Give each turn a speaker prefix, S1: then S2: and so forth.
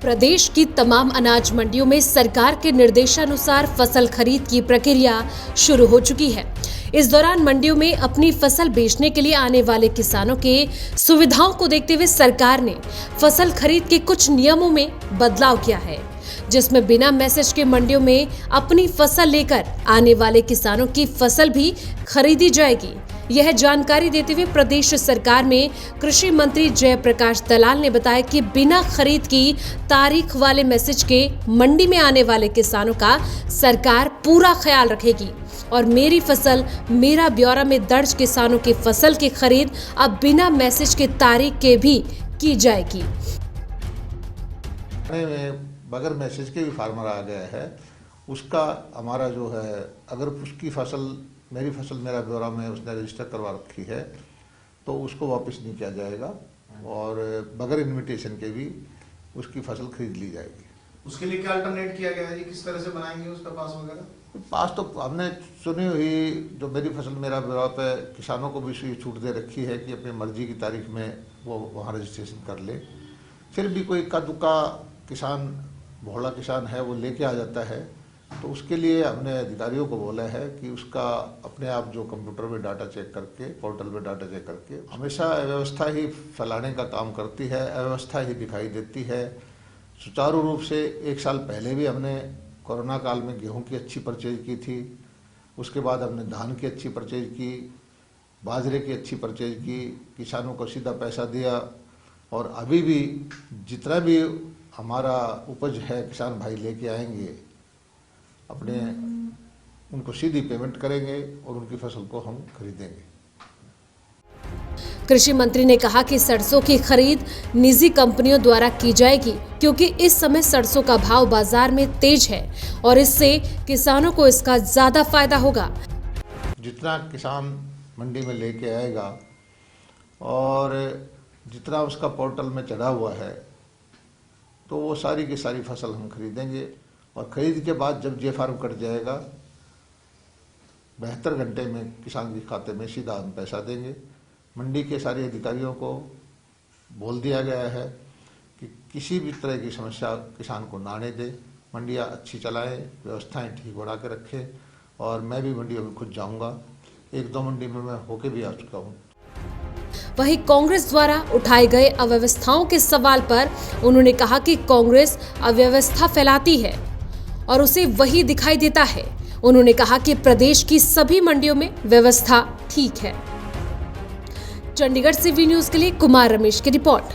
S1: प्रदेश की तमाम अनाज मंडियों में सरकार के निर्देशानुसार फसल खरीद की प्रक्रिया शुरू हो चुकी है। इस दौरान मंडियों में अपनी फसल बेचने के लिए आने वाले किसानों के सुविधाओं को देखते हुए सरकार ने फसल खरीद के कुछ नियमों में बदलाव किया है, जिसमें बिना मैसेज के मंडियों में अपनी फसल लेकर आने वाले किसानों की फसल भी खरीदी जाएगी। यह जानकारी देते हुए प्रदेश सरकार में कृषि मंत्री जयप्रकाश दलाल ने बताया कि बिना खरीद की तारीख वाले मैसेज के मंडी में आने वाले किसानों का सरकार पूरा ख्याल रखेगी और मेरी फसल मेरा ब्यौरा में दर्ज किसानों की फसल की खरीद अब बिना मैसेज के तारीख के भी की जाएगी।
S2: बगैर मैसेज के भी फार्मर आ गया है, उसका हमारा जो है, अगर उसकी फसल मेरी फसल मेरा ब्यौरा में उसने रजिस्टर करवा रखी है तो उसको वापस नहीं किया जाएगा और बगैर इनविटेशन के भी उसकी फसल खरीद ली जाएगी।
S3: उसके लिए क्या अल्टरनेट किया गया है जी? किस तरह से बनाएंगे उसका पास वगैरह?
S2: पास तो हमने सुनी हुई जो मेरी फसल मेरा ब्यौरा पे किसानों को भी छूट दे रखी है कि अपनी मर्जी की तारीख में वो वहाँ रजिस्ट्रेशन कर ले। फिर भी कोई इक्का दुक्का किसान, भोला किसान है, वो लेके आ जाता है, तो उसके लिए हमने अधिकारियों को बोला है कि उसका अपने आप जो कंप्यूटर में डाटा चेक करके, पोर्टल में डाटा चेक करके, हमेशा अव्यवस्था ही फैलाने का काम करती है, अव्यवस्था ही दिखाई देती है। सुचारू रूप से 1 साल पहले भी हमने कोरोना काल में गेहूं की अच्छी परचेज की थी, उसके बाद हमने धान की अच्छी परचेज की, बाजरे की अच्छी परचेज की, किसानों को सीधा पैसा दिया और अभी भी जितना भी हमारा उपज है किसान भाई लेके आएंगे अपने, उनको सीधी पेमेंट करेंगे और उनकी फसल को हम खरीदेंगे।
S1: कृषि मंत्री ने कहा कि सरसों की खरीद निजी कंपनियों द्वारा की जाएगी क्योंकि इस समय सरसों का भाव बाजार में तेज है और इससे किसानों को इसका ज्यादा फायदा होगा।
S2: जितना किसान मंडी में लेके आएगा और जितना उसका पोर्टल में चढ़ा हुआ है तो वो सारी की सारी फसल हम खरीदेंगे और खरीद के बाद जब जे फार्म कट जाएगा 72 घंटे में किसान के खाते में सीधा हम पैसा देंगे। मंडी के सारे अधिकारियों को बोल दिया गया है कि किसी भी तरह की समस्या किसान को ना आने दे, मंडियाँ अच्छी चलाएं, व्यवस्थाएं ठीक बना के रखें और मैं भी मंडियों में खुद जाऊंगा। 1-2 मंडी में मैं होके भी आ चुका हूँ।
S1: वहीं कांग्रेस द्वारा उठाए गए अव्यवस्थाओं के सवाल पर उन्होंने कहा कि कांग्रेस अव्यवस्था फैलाती है और उसे वही दिखाई देता है। उन्होंने कहा कि प्रदेश की सभी मंडियों में व्यवस्था ठीक है। चंडीगढ़ से वी न्यूज़ के लिए कुमार रमेश की रिपोर्ट।